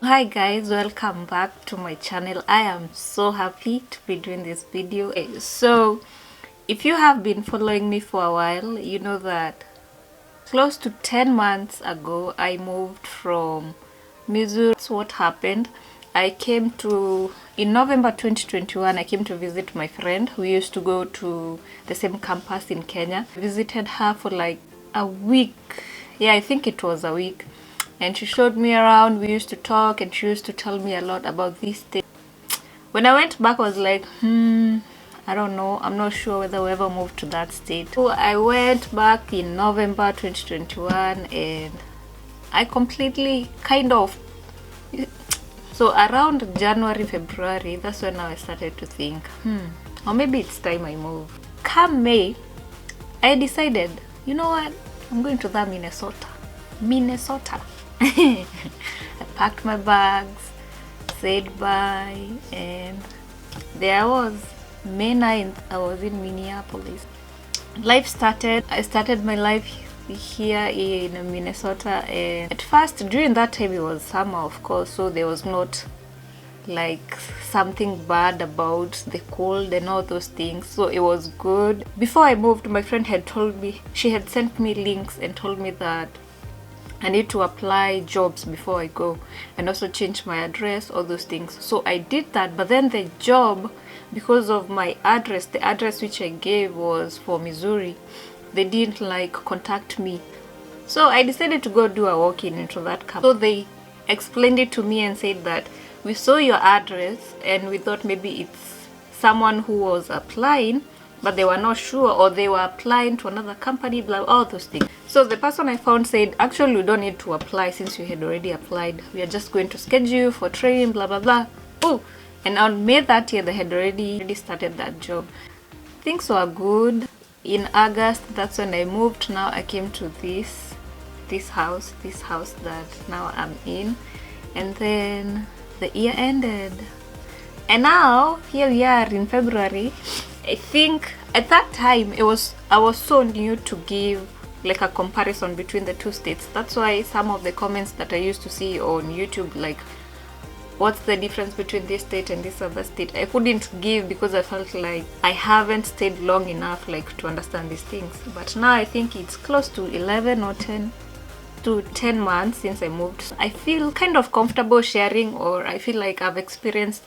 Hi guys, welcome back to my channel. I am so happy to be doing this video. So if you have been following me for a while, you know that close to 10 months ago I moved from Missouri. That's what happened. In November 2021, I came to visit my friend who used to go to the same campus in Kenya. I visited her for like a week. Yeah, I think it was a week. And she showed me around, we used to talk, and she used to tell me a lot about these things. When I went back, I was like, I don't know, I'm not sure whether we ever moved to that state. So I went back in November 2021, and I completely so around January, February, that's when I started to think, or maybe it's time I move. Come May, I decided, you know what, I'm going to the Minnesota. I packed my bags, said bye, and there I was. May 9th, I was in Minneapolis. Life started. I started my life here in Minnesota, and at first, during that time, it was summer, of course, so there was not like something bad about the cold and all those things, so it was good. Before I moved, my friend had told me, she had sent me links and told me that I need to apply jobs before I go and also change my address, all those things. So I did that, but then the job, because of my address, the address which I gave was for Missouri, they didn't like contact me. So I decided to go do a walk-in into that campus. So they explained it to me and said that we saw your address and we thought maybe it's someone who was applying, but they were not sure, or they were applying to another company, blah, all those things. So the person I found said, actually, we don't need to apply since you had already applied. We are just going to schedule you for training, blah, blah, blah. Oh, and on May that year, they had already started that job. Things were good. In August, that's when I moved. Now I came to this house that now I'm in. And then the year ended. And now, here we are in February. I think at that time I was so new to give like a comparison between the two states. That's why some of the comments that I used to see on YouTube, like, what's the difference between this state and this other state, I couldn't give because I felt like I haven't stayed long enough like to understand these things. But now I think it's close to 11 or 10 months since I moved. So I feel kind of comfortable sharing, or I feel like I've experienced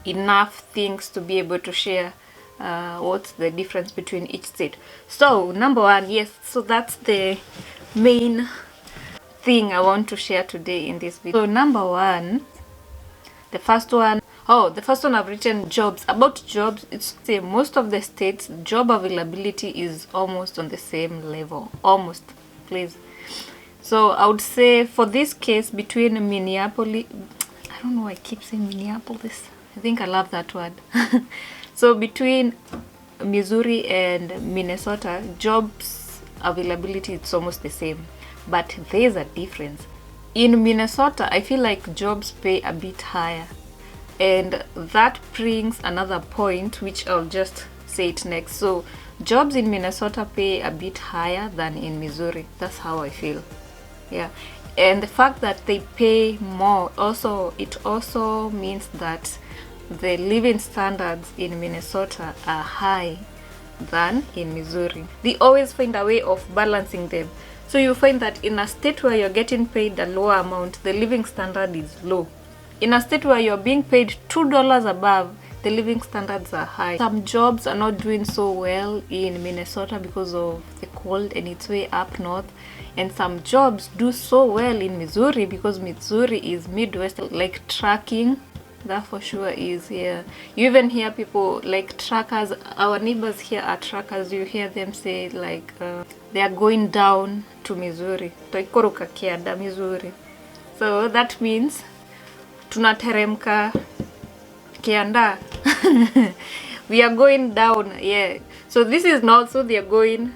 enough things to be able to share what's the difference between each state. So number one, yes, so that's the main thing I want to share today in this video. So number one, the first one I've written jobs. About jobs, it's the same. Most of the states, job availability is almost on the same level. Almost, please. So I would say for this case, between Minneapolis, I don't know, I keep saying Minneapolis, I think I love that word. So between Missouri and Minnesota, jobs availability, it's almost the same, but there's a difference. In Minnesota, I feel like jobs pay a bit higher, and that brings another point which I'll just say it next. So jobs in Minnesota pay a bit higher than in Missouri. That's how I feel. Yeah. And the fact that they pay more it also means that the living standards in Minnesota are high than in Missouri. They always find a way of balancing them. So you find that in a state where you're getting paid a lower amount, the living standard is low. In a state where you're being paid $2 above, the living standards are high. Some jobs are not doing so well in Minnesota because of the cold and it's way up north. And some jobs do so well in Missouri because Missouri is Midwest, like trucking. That for sure is here. You even hear people like truckers, our neighbors here are truckers, you hear them say like they are going down to Missouri. Toikoroka kiada Missouri. So that means tunateremka kianda. We are going down, yeah. So this is not, so they are going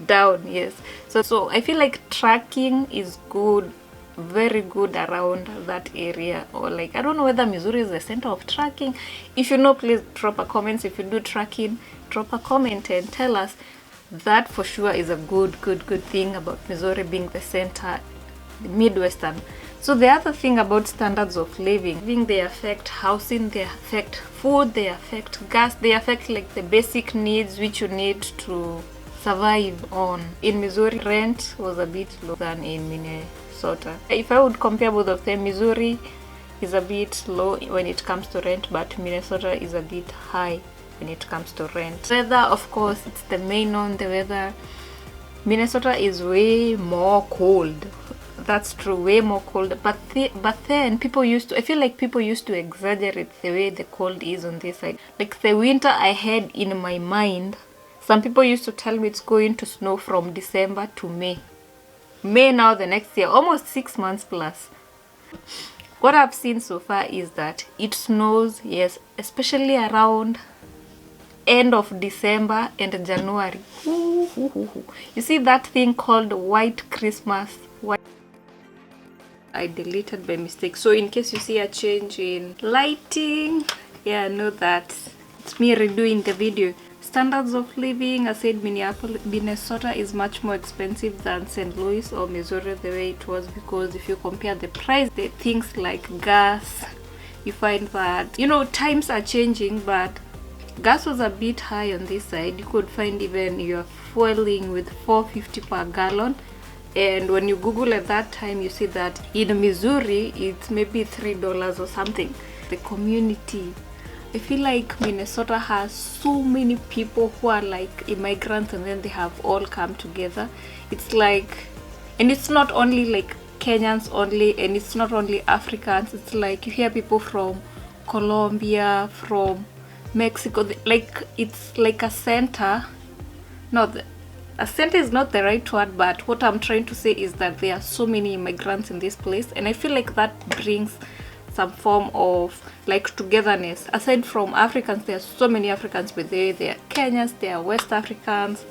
down, yes. So I feel like trucking is good, very good around that area. Or like, I don't know whether Missouri is the center of trucking. If you know, please drop a comment. If you do trucking, drop a comment and tell us. That for sure is a good thing about Missouri being the center, the Midwestern. So the other thing about standards of living, they affect housing, they affect food, they affect gas, they affect like the basic needs which you need to survive on. In Missouri, rent was a bit lower than in Minnesota. If I would compare both of them, Missouri is a bit low when it comes to rent, but Minnesota is a bit high when it comes to rent. Weather, of course, it's the main one, the weather. Minnesota is way more cold. That's true, way more cold. But then people used to, I feel like people used to exaggerate the way the cold is on this side. Like the winter I had in my mind, some people used to tell me it's going to snow from December to May. May now the next year, almost 6 months plus. What I've seen so far is that it snows, yes, especially around end of December and January. You see that thing called White Christmas? I deleted by mistake. So in case you see a change in lighting, yeah, know that it's me redoing the video. Standards of living, I said Minnesota is much more expensive than St. Louis or Missouri the way it was, because if you compare the price, the things like gas, you find that, you know, times are changing, but gas was a bit high on this side. You could find even you're fueling with $4.50 per gallon. And when you Google at that time, you see that in Missouri, it's maybe $3 or something. The community, I feel like Minnesota has so many people who are like immigrants, and then they have all come together. It's like, and it's not only like Kenyans only, and it's not only Africans. It's like you hear people from Colombia, from Mexico. Like it's like a center. No, a center is not the right word, but what I'm trying to say is that there are so many immigrants in this place, and I feel like that brings some form of like togetherness. Aside from Africans, there are so many Africans, but there are Kenyans, there are West Africans,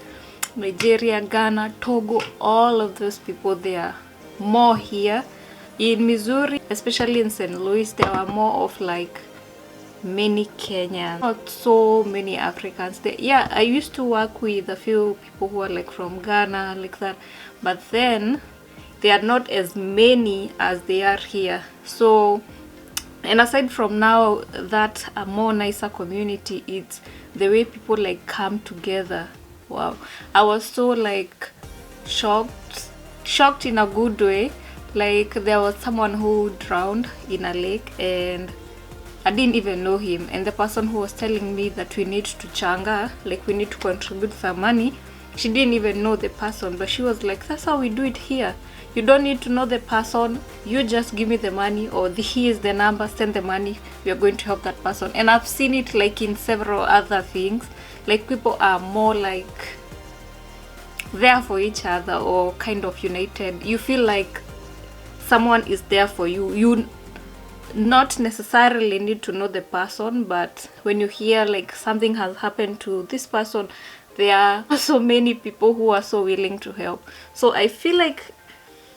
Nigeria, Ghana, Togo, all of those people, they are more here. In Missouri, especially in St. Louis, there are more of like many Kenyans, not so many Africans there. Yeah, I used to work with a few people who are like from Ghana, like that, but then they are not as many as they are here. So, and aside from now that a more nicer community, it's the way people like come together. Wow, I was so like shocked in a good way. Like there was someone who drowned in a lake, and I didn't even know him, and the person who was telling me that we need to changa, like we need to contribute some money, she didn't even know the person, but she was like, that's how we do it here. You don't need to know the person, you just give me the money, or here is the number, send the money, we are going to help that person. And I've seen it like in several other things, like people are more like there for each other, or kind of united. You feel like someone is there for you. You not necessarily need to know the person, but when you hear like something has happened to this person, there are so many people who are so willing to help. So I feel like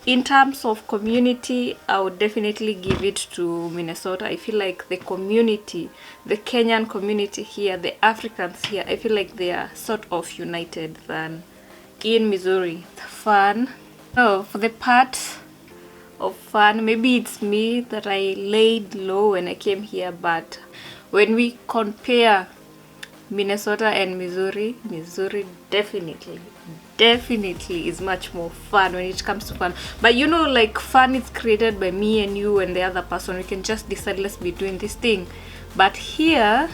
in terms of community, I would definitely give it to Minnesota. I feel like the community, the Kenyan community here, the Africans here, I feel like they are sort of united than in Missouri. Fun. Oh, for the part of fun, maybe it's me that I laid low when I came here, but when we compare Minnesota and Missouri definitely is much more fun when it comes to fun. But you know, like fun is created by me and you and the other person. We can just decide, let's be doing this thing. But here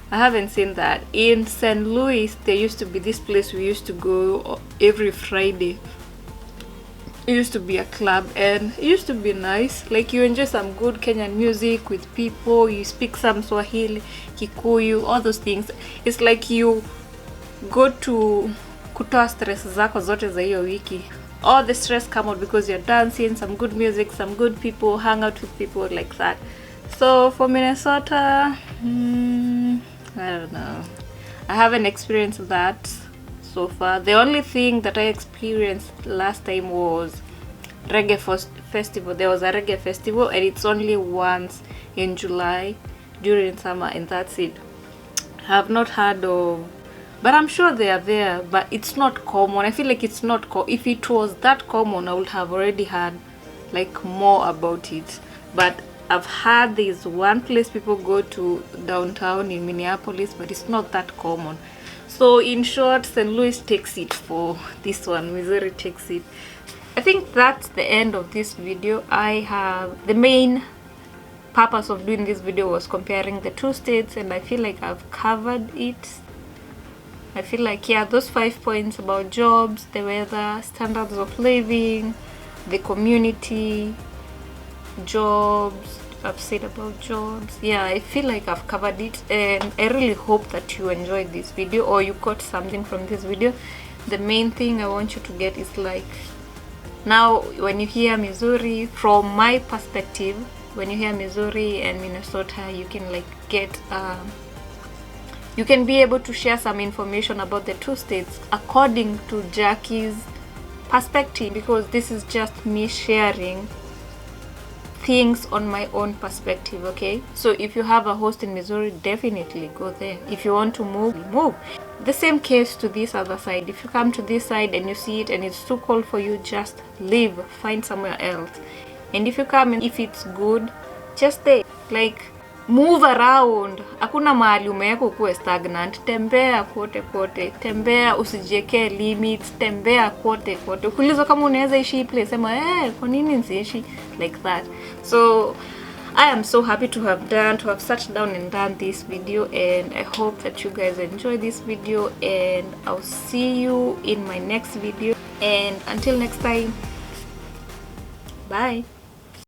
I haven't seen that. In St. Louis, there used to be this place we used to go every Friday. It used to be a club, and it used to be nice. Like you enjoy some good Kenyan music with people, you speak some Swahili, Kikuyu, all those things. It's like you go to kutoa stress zako zote za hiyo wiki. All the stress come out because you're dancing, some good music, some good people, hang out with people like that. So for Minnesota, I don't know. I haven't experienced that so far. The only thing that I experienced last time was reggae festival. There was a reggae festival, and it's only once in July during summer, and that's it. I have not heard of, but I'm sure they are there, but it's not common. I feel like it's not if it was that common, I would have already heard like more about it. But I've heard there's one place people go to downtown in Minneapolis, but it's not that common. So in short, St. Louis takes it for this one. Missouri takes it. I think that's the end of this video. The main purpose of doing this video was comparing the two states, and I feel like I've covered it. I feel like, yeah, those 5 points about jobs, the weather, standards of living, the community, jobs, I've said about jobs. Yeah, I feel like I've covered it, and I really hope that you enjoyed this video or you got something from this video. The main thing I want you to get is like, now when you hear Missouri, from my perspective, when you hear Missouri and Minnesota, you can like get you can be able to share some information about the two states according to Jackie's perspective, because this is just me sharing things on my own perspective. Okay, so if you have a host in Missouri, definitely go there. If you want to move, move. The same case to this other side. If you come to this side and you see it and it's too cold for you, just leave, find somewhere else. And if you come and if it's good, just stay. Like, move around. Hakuna mahali umeweka ukuwe stagnant. Tembea kote kote. Tembea, usijiwekee limits. Tembea kote kote. Ukiulizwa kama unaweza ishi place, sema kwa nini nisiishi like that. So I am so happy to have sat down and done this video, and I hope that you guys enjoy this video, and I'll see you in my next video. And until next time, bye.